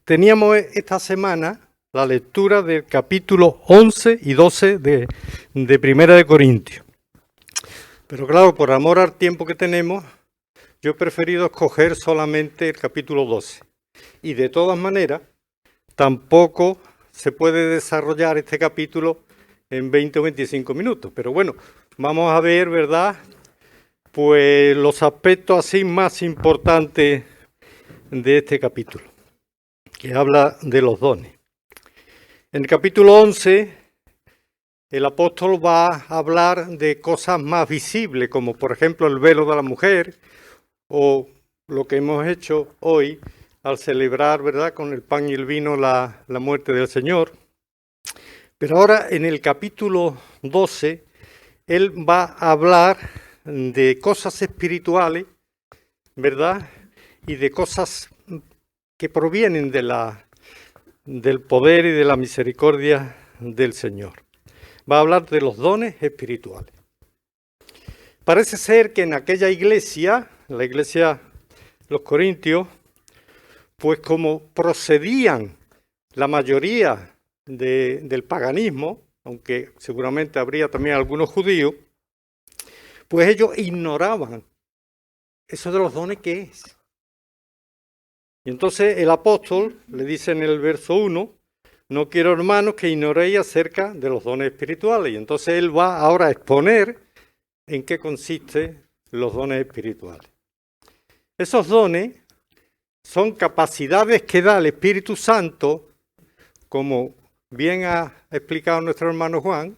teníamos esta semana la lectura del capítulo 11 y 12 de Primera de Corintios. Pero claro, por amor al tiempo que tenemos, yo he preferido escoger solamente el capítulo 12. Y de todas maneras, tampoco se puede desarrollar este capítulo en 20 o 25 minutos. Pero bueno, vamos a ver, ¿verdad?, pues los aspectos así más importantes de este capítulo, que habla de los dones. En el capítulo 11, el apóstol va a hablar de cosas más visibles, como por ejemplo el velo de la mujer, o lo que hemos hecho hoy al celebrar, ¿verdad?, con el pan y el vino la muerte del Señor. Pero ahora en el capítulo 12, él va a hablar de cosas espirituales, ¿verdad?, y de cosas que provienen del poder y de la misericordia del Señor. Va a hablar de los dones espirituales. Parece ser que en aquella iglesia, la iglesia de los Corintios, pues como procedían la mayoría del paganismo, aunque seguramente habría también algunos judíos, pues ellos ignoraban eso de los dones que es. Y entonces el apóstol le dice en el verso 1, no quiero, hermanos, que ignoréis acerca de los dones espirituales. Y entonces él va ahora a exponer en qué consisten los dones espirituales. Esos dones son capacidades que da el Espíritu Santo, como bien ha explicado nuestro hermano Juan,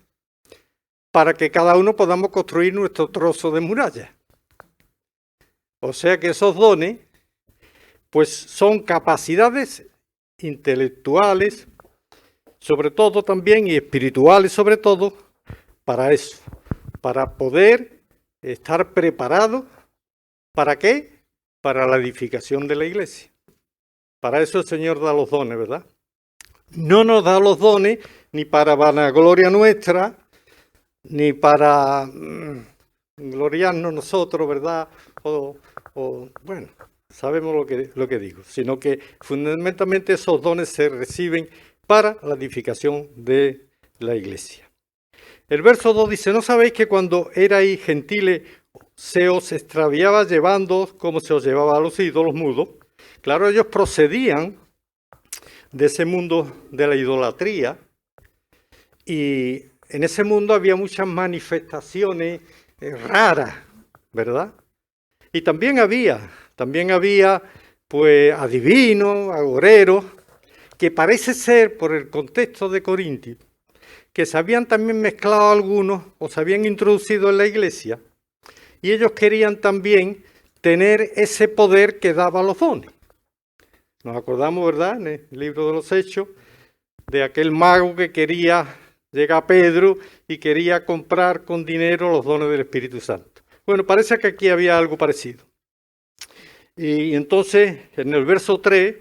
para que cada uno podamos construir nuestro trozo de muralla. O sea que esos dones, pues son capacidades intelectuales, sobre todo también, y espirituales sobre todo, para eso, para poder estar preparados. ¿Para qué? Para la edificación de la iglesia. Para eso el Señor da los dones, ¿verdad? No nos da los dones ni para vanagloria nuestra, ni para gloriarnos nosotros, ¿verdad? Bueno, sabemos lo que digo, sino que fundamentalmente esos dones se reciben para la edificación de la iglesia. El verso 2 dice, ¿no sabéis que cuando erais gentiles se os extraviaba llevándoos como se os llevaba a los ídolos mudos? Claro, ellos procedían de ese mundo de la idolatría y en ese mundo había muchas manifestaciones raras, ¿verdad? Y también había pues adivinos, agoreros, que parece ser por el contexto de Corintios, que se habían también mezclado algunos o se habían introducido en la iglesia y ellos querían también tener ese poder que daba los dones. Nos acordamos, ¿verdad?, en el libro de los Hechos, de aquel mago que quería llegar a Pedro y quería comprar con dinero los dones del Espíritu Santo. Bueno, parece que aquí había algo parecido. Y entonces, en el verso 3,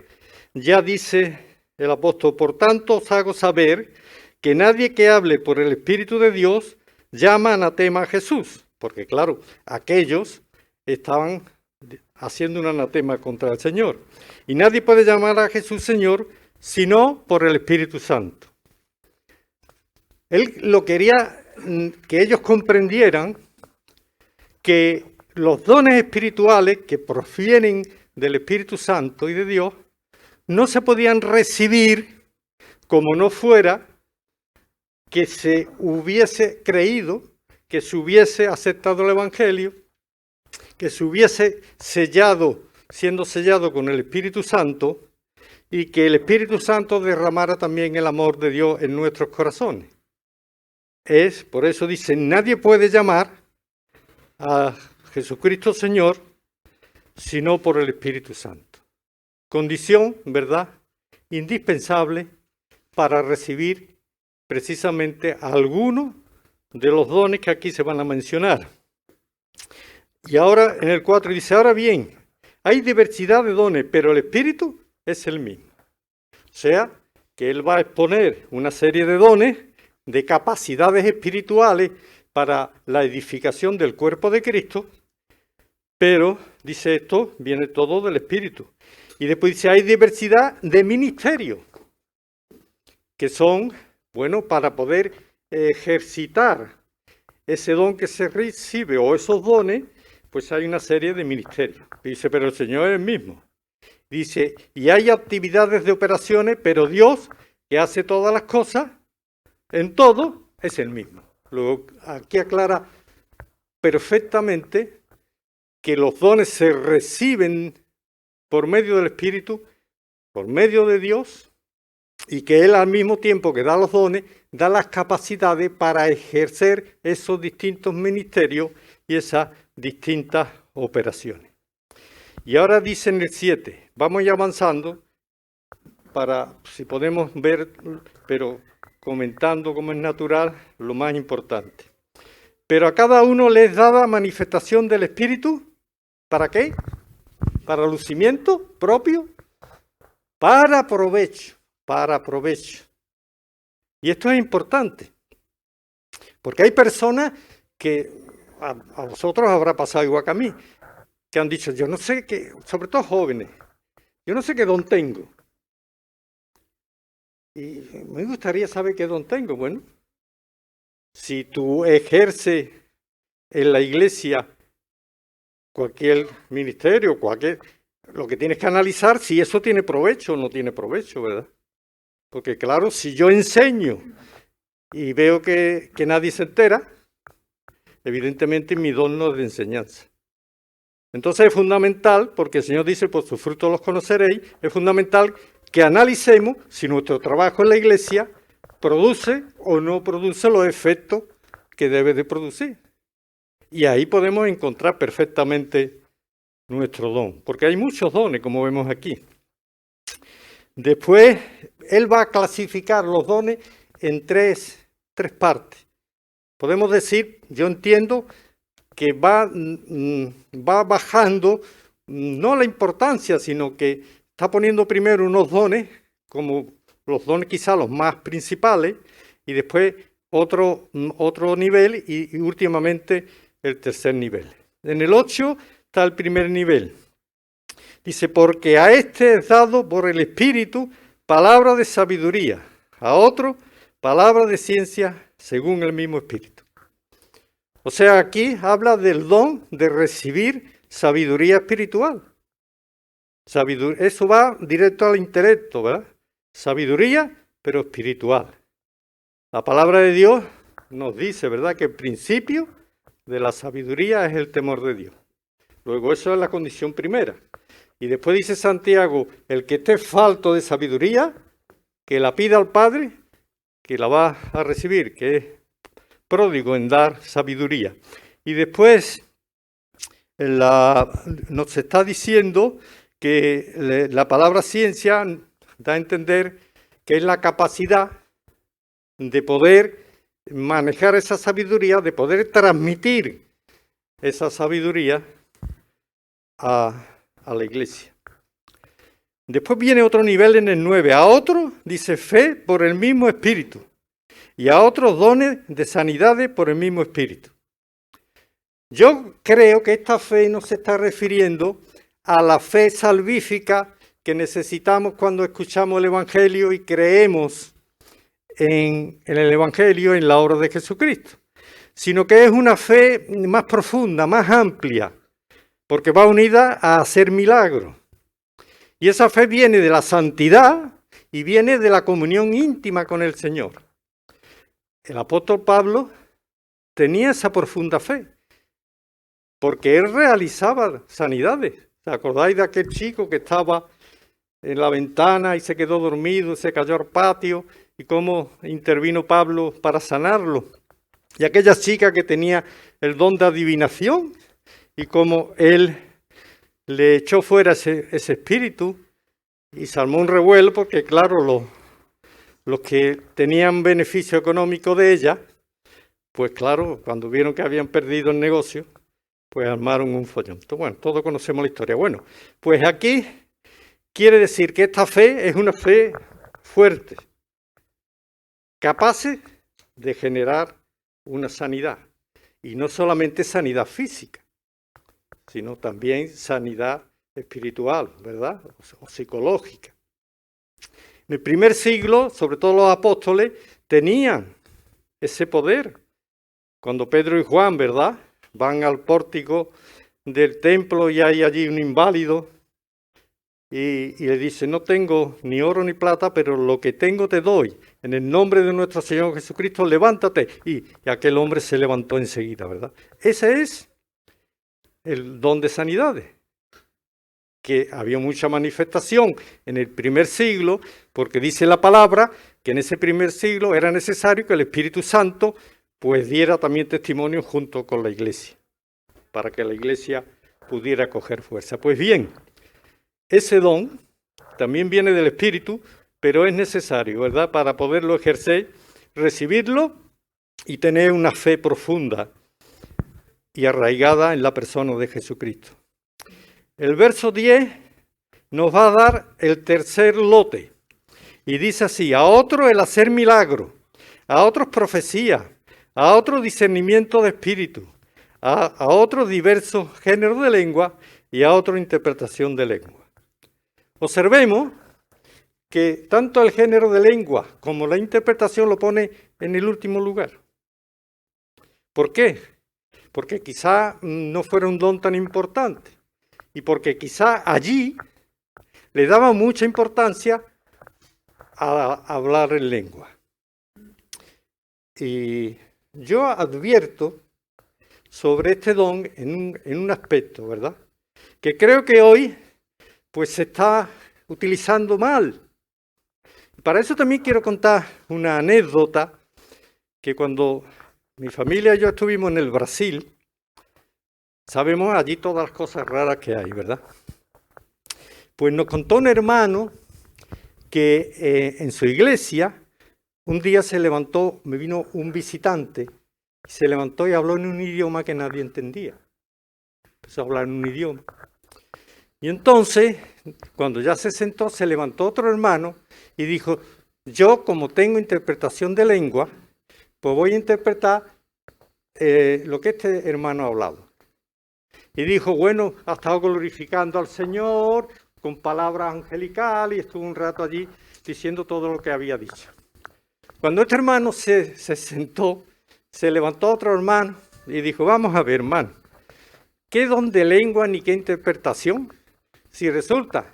ya dice el apóstol, por tanto os hago saber que nadie que hable por el Espíritu de Dios llama anatema a Jesús. Porque claro, aquellos estaban haciendo un anatema contra el Señor. Y nadie puede llamar a Jesús Señor sino por el Espíritu Santo. Él lo quería que ellos comprendieran que los dones espirituales que provienen del Espíritu Santo y de Dios no se podían recibir como no fuera que se hubiese creído, que se hubiese aceptado el Evangelio, que se hubiese siendo sellado con el Espíritu Santo y que el Espíritu Santo derramara también el amor de Dios en nuestros corazones. Por eso dice, nadie puede llamar a Jesucristo Señor sino por el Espíritu Santo. Condición, ¿verdad?, indispensable para recibir precisamente algunos de los dones que aquí se van a mencionar. Y ahora en el 4 dice, ahora bien, hay diversidad de dones, pero el Espíritu es el mismo. O sea, que él va a exponer una serie de dones, de capacidades espirituales para la edificación del cuerpo de Cristo, pero, dice esto, viene todo del Espíritu. Y después dice, hay diversidad de ministerios, que son, bueno, para poder ejercitar ese don que se recibe o esos dones, pues hay una serie de ministerios. Dice, pero el Señor es el mismo. Dice, y hay actividades de operaciones, pero Dios, que hace todas las cosas, en todo, es el mismo. Luego, aquí aclara perfectamente que los dones se reciben por medio del Espíritu, por medio de Dios, y que Él al mismo tiempo que da los dones, da las capacidades para ejercer esos distintos ministerios y esas distintas operaciones. Y ahora dice en el 7, vamos ya avanzando para, si podemos ver, pero comentando como es natural, lo más importante. Pero a cada uno le es dada manifestación del Espíritu, ¿para qué? Para lucimiento propio, para provecho, para provecho. Y esto es importante, porque hay personas que a vosotros habrá pasado igual que a mí, que han dicho, yo no sé qué, sobre todo jóvenes, yo no sé qué don tengo. Y me gustaría saber qué don tengo. Bueno, si tú ejerces en la iglesia cualquier ministerio, lo que tienes que analizar si eso tiene provecho o no tiene provecho, ¿verdad? Porque claro, si yo enseño y veo que nadie se entera, evidentemente mi don no es de enseñanza. Entonces es fundamental, porque el Señor dice, por sus frutos los conoceréis, es fundamental que analicemos si nuestro trabajo en la iglesia produce o no produce los efectos que debe de producir. Y ahí podemos encontrar perfectamente nuestro don, porque hay muchos dones, como vemos aquí. Después, Él va a clasificar los dones en tres partes. Podemos decir, yo entiendo que va bajando, no la importancia, sino que está poniendo primero unos dones, como los dones quizá los más principales, y después otro nivel y últimamente el tercer nivel. En el 8 está el primer nivel. Dice, porque a este es dado por el Espíritu palabra de sabiduría, a otro palabra de ciencia según el mismo Espíritu. O sea, aquí habla del don de recibir sabiduría espiritual. Eso va directo al intelecto, ¿verdad? Sabiduría, pero espiritual. La palabra de Dios nos dice, ¿verdad?, que el principio de la sabiduría es el temor de Dios. Luego, eso es la condición primera. Y después dice Santiago, el que esté falto de sabiduría, que la pida al Padre, que la va a recibir, que es pródigo en dar sabiduría. Y después nos está diciendo que la palabra ciencia da a entender que es la capacidad de poder manejar esa sabiduría, de poder transmitir esa sabiduría a la iglesia. Después viene otro nivel en el 9. A otro dice fe por el mismo Espíritu. Y a otros dones de sanidades por el mismo Espíritu. Yo creo que esta fe no se está refiriendo a la fe salvífica que necesitamos cuando escuchamos el Evangelio y creemos en el Evangelio, en la obra de Jesucristo, sino que es una fe más profunda, más amplia, porque va unida a hacer milagros. Y esa fe viene de la santidad y viene de la comunión íntima con el Señor. El apóstol Pablo tenía esa profunda fe, porque él realizaba sanidades. ¿Os acordáis de aquel chico que estaba en la ventana y se quedó dormido, se cayó al patio, y cómo intervino Pablo para sanarlo? Y aquella chica que tenía el don de adivinación, y cómo él le echó fuera ese espíritu, y se armó un revuelo, porque claro, los que tenían beneficio económico de ella, pues claro, cuando vieron que habían perdido el negocio, pues armaron un follón. Bueno, todos conocemos la historia. Bueno, pues aquí quiere decir que esta fe es una fe fuerte, capaz de generar una sanidad. Y no solamente sanidad física, sino también sanidad espiritual, ¿verdad? O psicológica. En el primer siglo, sobre todo los apóstoles, tenían ese poder. Cuando Pedro y Juan, ¿verdad?, van al pórtico del templo y hay allí un inválido y le dice, no tengo ni oro ni plata, pero lo que tengo te doy. En el nombre de nuestro Señor Jesucristo, levántate. Y aquel hombre se levantó enseguida, ¿verdad? Ese es el don de sanidades. Que había mucha manifestación en el primer siglo, porque dice la palabra que en ese primer siglo era necesario que el Espíritu Santo pues diera también testimonio junto con la iglesia, para que la iglesia pudiera coger fuerza. Pues bien, ese don también viene del Espíritu, pero es necesario, ¿verdad?, para poderlo ejercer, recibirlo y tener una fe profunda y arraigada en la persona de Jesucristo. El verso 10 nos va a dar el tercer lote y dice así, a otro el hacer milagros, a otros profecía, a otro discernimiento de espíritu, a otros diversos géneros de lengua y a otra interpretación de lengua. Observemos que tanto el género de lengua como la interpretación lo pone en el último lugar. ¿Por qué? Porque quizá no fuera un don tan importante y porque quizá allí le daba mucha importancia a hablar en lengua. Y yo advierto sobre este don en un aspecto, ¿verdad?, que creo que hoy pues se está utilizando mal. Para eso también quiero contar una anécdota que cuando mi familia y yo estuvimos en el Brasil, sabemos allí todas las cosas raras que hay, ¿verdad? Pues nos contó un hermano que en su iglesia un día me vino un visitante, se levantó y habló en un idioma que nadie entendía. Empezó a hablar en un idioma. Y entonces, cuando ya se sentó, se levantó otro hermano y dijo, yo como tengo interpretación de lengua, pues voy a interpretar lo que este hermano ha hablado. Y dijo, bueno, ha estado glorificando al Señor con palabras angelicales y estuvo un rato allí diciendo todo lo que había dicho. Cuando este hermano se sentó, se levantó otro hermano y dijo, vamos a ver, hermano, ¿qué don de lengua ni qué interpretación? Si resulta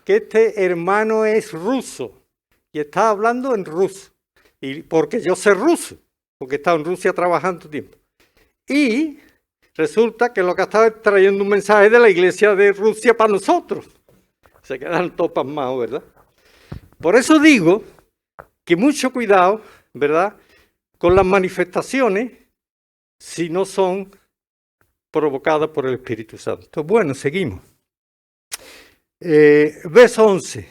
que este hermano es ruso y está hablando en ruso, y porque yo sé ruso, porque he estado en Rusia trabajando tiempo. Y resulta que lo que estaba es trayendo un mensaje de la iglesia de Rusia para nosotros. Se quedan todos pasmados, ¿verdad? Por eso digo que mucho cuidado, ¿verdad?, con las manifestaciones si no son provocadas por el Espíritu Santo. Bueno, seguimos. Verso 11.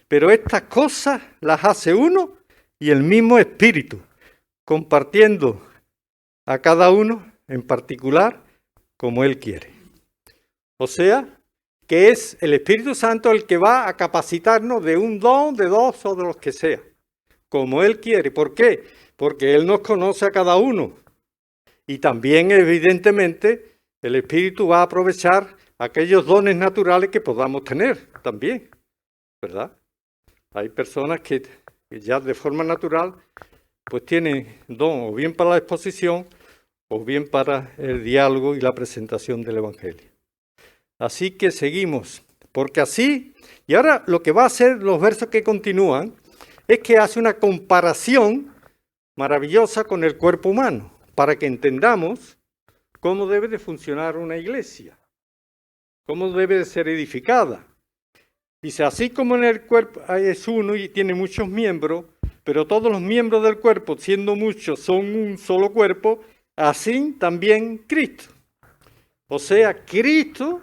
Pero estas cosas las hace uno y el mismo Espíritu, compartiendo a cada uno en particular como Él quiere. O sea, que es el Espíritu Santo el que va a capacitarnos de un don, de dos o de los que sea, como Él quiere. ¿Por qué? Porque Él nos conoce a cada uno. Y también, evidentemente, el Espíritu va a aprovechar aquellos dones naturales que podamos tener también, ¿verdad? Hay personas que ya de forma natural pues tienen don o bien para la exposición o bien para el diálogo y la presentación del Evangelio. Así que seguimos, porque así, y ahora lo que va a hacer los versos que continúan es que hace una comparación maravillosa con el cuerpo humano, para que entendamos cómo debe de funcionar una iglesia, cómo debe de ser edificada. Dice, así como en el cuerpo es uno y tiene muchos miembros, pero todos los miembros del cuerpo, siendo muchos, son un solo cuerpo, así también Cristo. O sea, Cristo,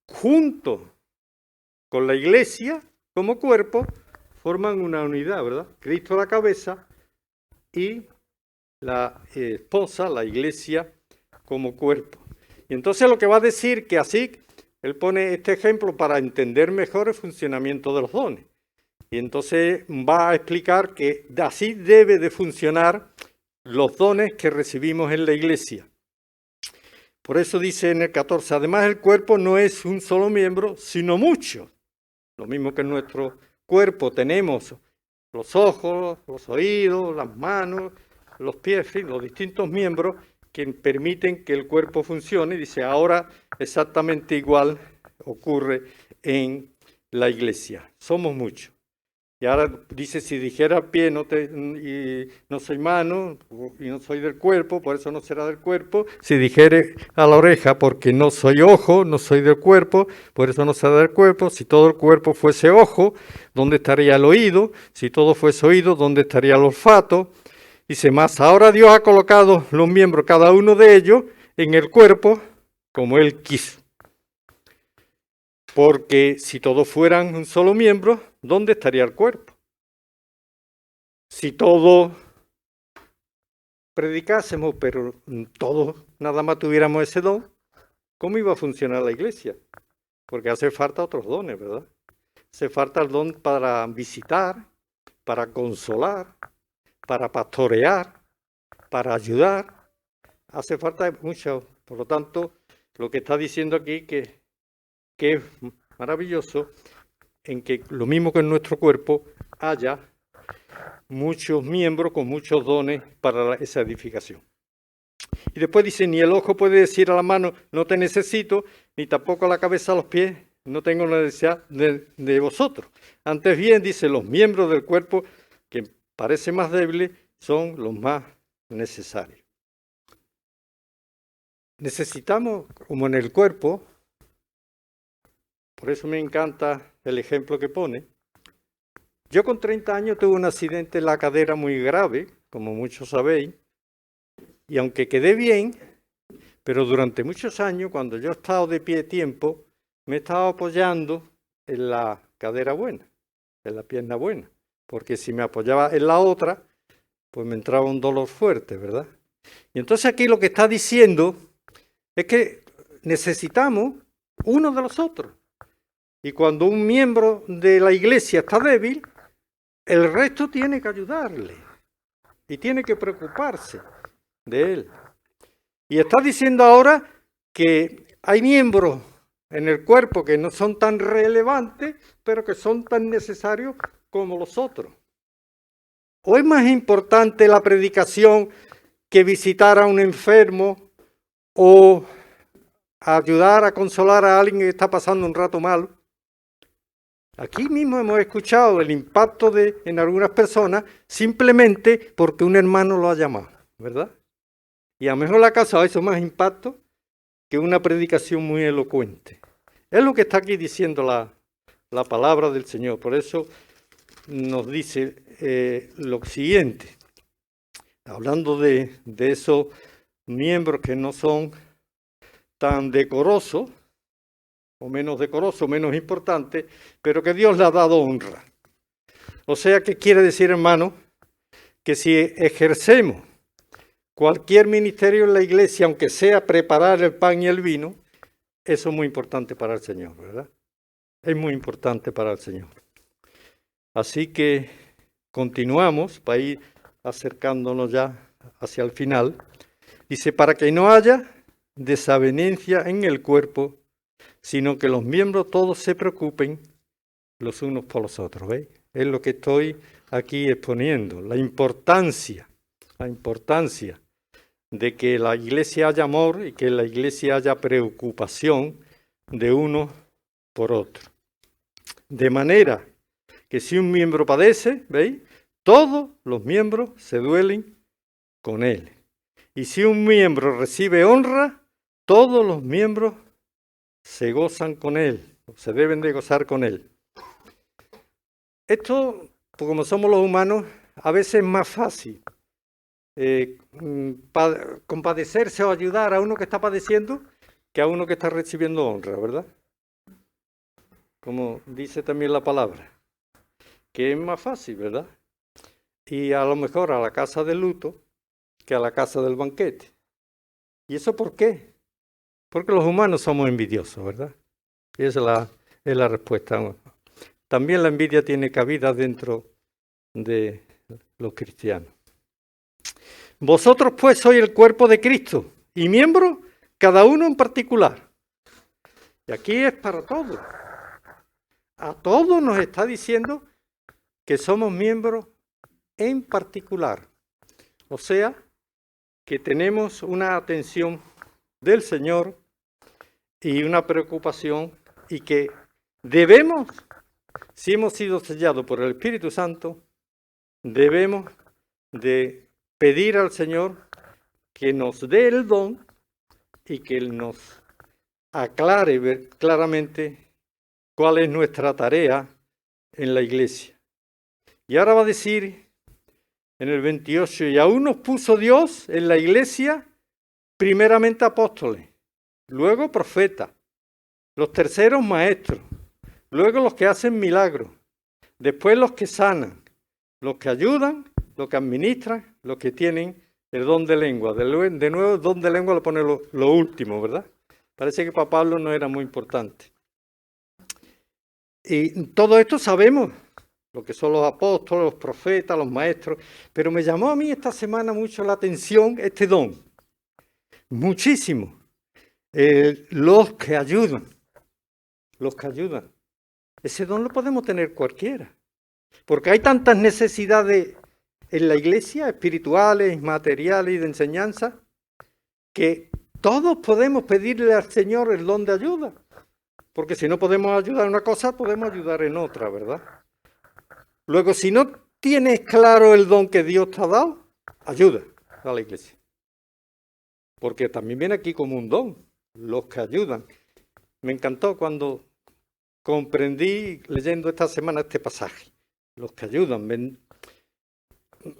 junto con la iglesia como cuerpo, forman una unidad, ¿verdad? Cristo la cabeza y la esposa, la iglesia, como cuerpo. Y entonces lo que va a decir que así, él pone este ejemplo para entender mejor el funcionamiento de los dones. Y entonces va a explicar que así debe de funcionar los dones que recibimos en la iglesia. Por eso dice en el 14, además el cuerpo no es un solo miembro, sino muchos. Lo mismo que en nuestro cuerpo tenemos los ojos, los oídos, las manos, los pies, en fin, los distintos miembros que permiten que el cuerpo funcione. Dice, ahora exactamente igual ocurre en la iglesia. Somos muchos. Y ahora dice, si dijera pie y no soy mano y no soy del cuerpo, por eso no será del cuerpo. Si dijere a la oreja, porque no soy ojo, no soy del cuerpo, por eso no será del cuerpo. Si todo el cuerpo fuese ojo, ¿dónde estaría el oído? Si todo fuese oído, ¿dónde estaría el olfato? Dice más, ahora Dios ha colocado los miembros, cada uno de ellos, en el cuerpo como Él quiso. Porque si todos fueran un solo miembro, ¿dónde estaría el cuerpo? Si todos predicásemos, pero todos nada más tuviéramos ese don, ¿cómo iba a funcionar la iglesia? Porque hace falta otros dones, ¿verdad? Hace falta el don para visitar, para consolar, para pastorear, para ayudar. Hace falta mucho. Por lo tanto, lo que está diciendo aquí que es maravilloso, en que lo mismo que en nuestro cuerpo haya muchos miembros con muchos dones para esa edificación. Y después dice, ni el ojo puede decir a la mano, no te necesito, ni tampoco a la cabeza a los pies, no tengo necesidad de vosotros. Antes bien, dice, los miembros del cuerpo que parecen más débiles son los más necesarios. Necesitamos, como en el cuerpo, por eso me encanta el ejemplo que pone. Yo con 30 años tuve un accidente en la cadera muy grave, como muchos sabéis, y aunque quedé bien, pero durante muchos años, cuando yo he estado de pie tiempo, me he estado apoyando en la cadera buena, en la pierna buena, porque si me apoyaba en la otra, pues me entraba un dolor fuerte, ¿verdad? Y entonces aquí lo que está diciendo es que necesitamos uno de los otros. Y cuando un miembro de la iglesia está débil, el resto tiene que ayudarle y tiene que preocuparse de él. Y está diciendo ahora que hay miembros en el cuerpo que no son tan relevantes, pero que son tan necesarios como los otros. ¿O es más importante la predicación que visitar a un enfermo o ayudar a consolar a alguien que está pasando un rato malo? Aquí mismo hemos escuchado el impacto en algunas personas simplemente porque un hermano lo ha llamado, ¿verdad? Y a lo mejor le ha causado eso más impacto que una predicación muy elocuente. Es lo que está aquí diciendo la palabra del Señor. Por eso nos dice lo siguiente, hablando de esos miembros que no son tan decorosos, o menos decoroso, menos importante, pero que Dios le ha dado honra. O sea, ¿qué quiere decir, hermano? Que si ejercemos cualquier ministerio en la iglesia, aunque sea preparar el pan y el vino, eso es muy importante para el Señor, ¿verdad? Es muy importante para el Señor. Así que continuamos para ir acercándonos ya hacia el final. Dice, para que no haya desavenencia en el cuerpo, sino que los miembros todos se preocupen los unos por los otros. ¿Veis? Es lo que estoy aquí exponiendo, la importancia de que la iglesia haya amor y que en la iglesia haya preocupación de uno por otro. De manera que si un miembro padece, ¿veis? Todos los miembros se duelen con él. Y si un miembro recibe honra, todos los miembros se gozan con él, se deben de gozar con él. Esto, como somos los humanos, a veces es más fácil compadecerse o ayudar a uno que está padeciendo que a uno que está recibiendo honra, ¿verdad? Como dice también la palabra, que es más fácil, ¿verdad? Y a lo mejor a la casa del luto que a la casa del banquete. ¿Y eso por qué? Porque los humanos somos envidiosos, ¿verdad? Y esa es la respuesta. También la envidia tiene cabida dentro de los cristianos. Vosotros pues sois el cuerpo de Cristo y miembros cada uno en particular. Y aquí es para todos. A todos nos está diciendo que somos miembros en particular. O sea, que tenemos una atención del Señor y una preocupación y que debemos, si hemos sido sellados por el Espíritu Santo, debemos de pedir al Señor que nos dé el don y que Él nos aclare claramente cuál es nuestra tarea en la iglesia. Y ahora va a decir en el 28, y aún nos puso Dios en la iglesia primeramente apóstoles, luego profetas, los terceros maestros, luego los que hacen milagros, después los que sanan, los que ayudan, los que administran, los que tienen el don de lengua. De nuevo, el don de lengua lo pone lo último, ¿verdad? Parece que para Pablo no era muy importante. Y todo esto sabemos, lo que son los apóstoles, los profetas, los maestros, pero me llamó a mí esta semana mucho la atención este don. Muchísimo. Los que ayudan. Ese don lo podemos tener cualquiera. Porque hay tantas necesidades en la iglesia, espirituales, materiales y de enseñanza, que todos podemos pedirle al Señor el don de ayuda. Porque si no podemos ayudar en una cosa, podemos ayudar en otra, ¿verdad? Luego, si no tienes claro el don que Dios te ha dado, ayuda a la iglesia. Porque también viene aquí como un don, los que ayudan. Me encantó cuando comprendí leyendo esta semana este pasaje. Los que ayudan.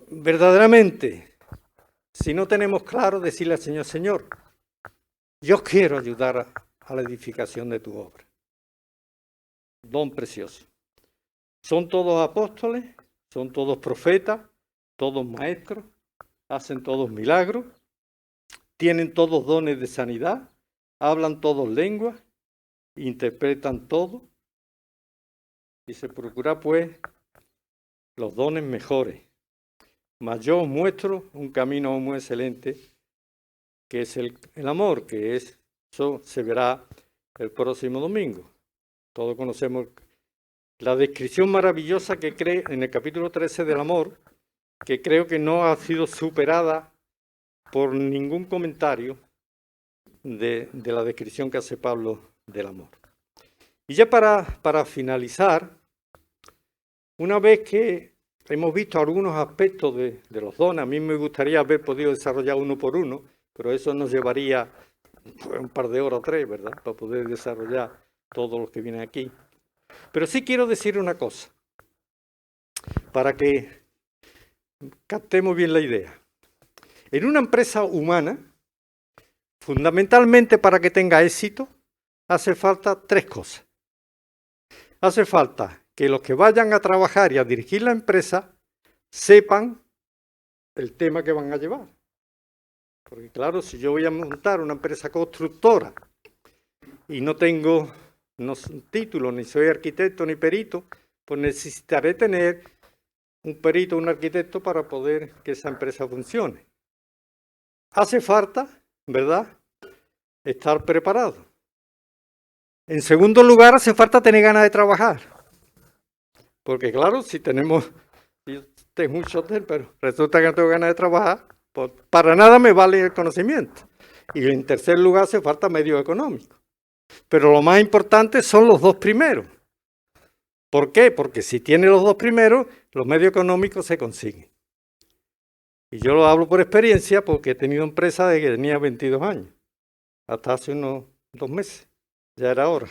Verdaderamente, si no tenemos claro, decirle al Señor, Señor, yo quiero ayudar a la edificación de tu obra. Don precioso. Son todos apóstoles, son todos profetas, todos maestros, hacen todos milagros, tienen todos dones de sanidad, hablan todos lenguas, interpretan todo. Dice, procura pues los dones mejores. Mas yo os muestro un camino muy excelente, que es el amor, que eso se verá el próximo domingo. Todos conocemos la descripción maravillosa que cree en el capítulo 13 del amor, que creo que no ha sido superada por ningún comentario de la descripción que hace Pablo del amor. Y ya para finalizar, una vez que hemos visto algunos aspectos de los dones, a mí me gustaría haber podido desarrollar uno por uno, pero eso nos llevaría un par de horas o 3, ¿verdad? Para poder desarrollar todo lo que viene aquí. Pero sí quiero decir una cosa, para que captemos bien la idea. En una empresa humana, fundamentalmente para que tenga éxito, hace falta 3 cosas. Hace falta que los que vayan a trabajar y a dirigir la empresa sepan el tema que van a llevar. Porque claro, si yo voy a montar una empresa constructora y no tengo título, ni soy arquitecto ni perito, pues necesitaré tener un perito, un arquitecto para poder que esa empresa funcione. Hace falta, ¿verdad?, estar preparado. En segundo lugar, hace falta tener ganas de trabajar. Porque claro, si yo tengo un hotel, pero resulta que no tengo ganas de trabajar, pues para nada me vale el conocimiento. Y en tercer lugar, hace falta medios económicos. Pero lo más importante son los 2 primeros. ¿Por qué? Porque si tiene los 2 primeros, los medios económicos se consiguen. Y yo lo hablo por experiencia porque he tenido empresa desde que tenía 22 años, hasta hace unos 2 meses. Ya era hora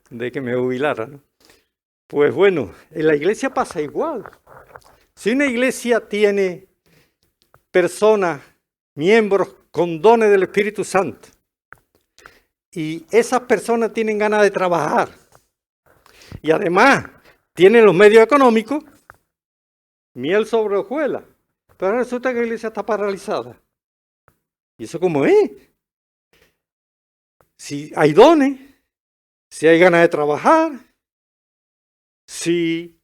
de que me jubilara, ¿no? Pues bueno, en la iglesia pasa igual. Si una iglesia tiene personas, miembros con dones del Espíritu Santo, y esas personas tienen ganas de trabajar, y además tienen los medios económicos, miel sobre hojuelas, pero resulta que la iglesia está paralizada. ¿Y eso cómo es? Si hay dones, si hay ganas de trabajar, si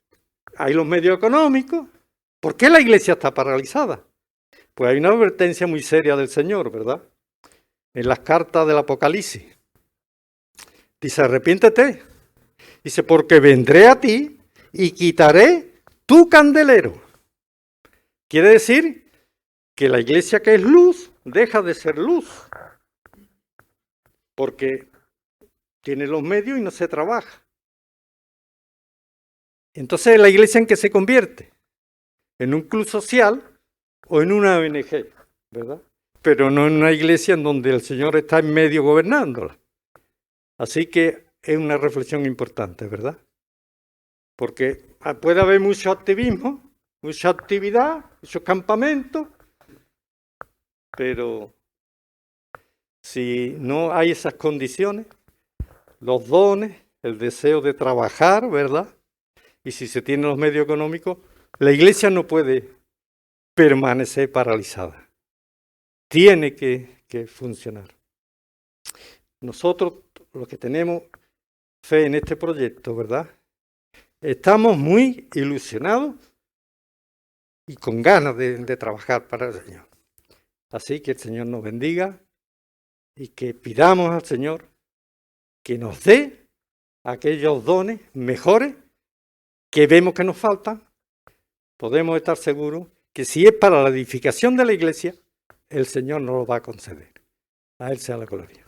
hay los medios económicos, ¿por qué la iglesia está paralizada? Pues hay una advertencia muy seria del Señor, ¿verdad? en las cartas del Apocalipsis. Dice, arrepiéntete. Dice, porque vendré a ti y quitaré tu candelero. Quiere decir que la iglesia que es luz deja de ser luz. Porque tiene los medios y no se trabaja. Entonces, ¿la iglesia en qué se convierte? En un club social o en una ONG, ¿verdad? Pero no en una iglesia en donde el Señor está en medio gobernándola. Así que es una reflexión importante, ¿verdad? Porque puede haber mucho activismo, mucha actividad, muchos campamentos, pero si no hay esas condiciones, los dones, el deseo de trabajar, ¿verdad? Y si se tienen los medios económicos, la iglesia no puede permanecer paralizada. Tiene que funcionar. Nosotros, los que tenemos fe en este proyecto, ¿verdad? Estamos muy ilusionados y con ganas de trabajar para el Señor. Así que el Señor nos bendiga y que pidamos al Señor que nos dé aquellos dones mejores que vemos que nos faltan. Podemos estar seguros que si es para la edificación de la iglesia, el Señor nos lo va a conceder. A Él sea la gloria.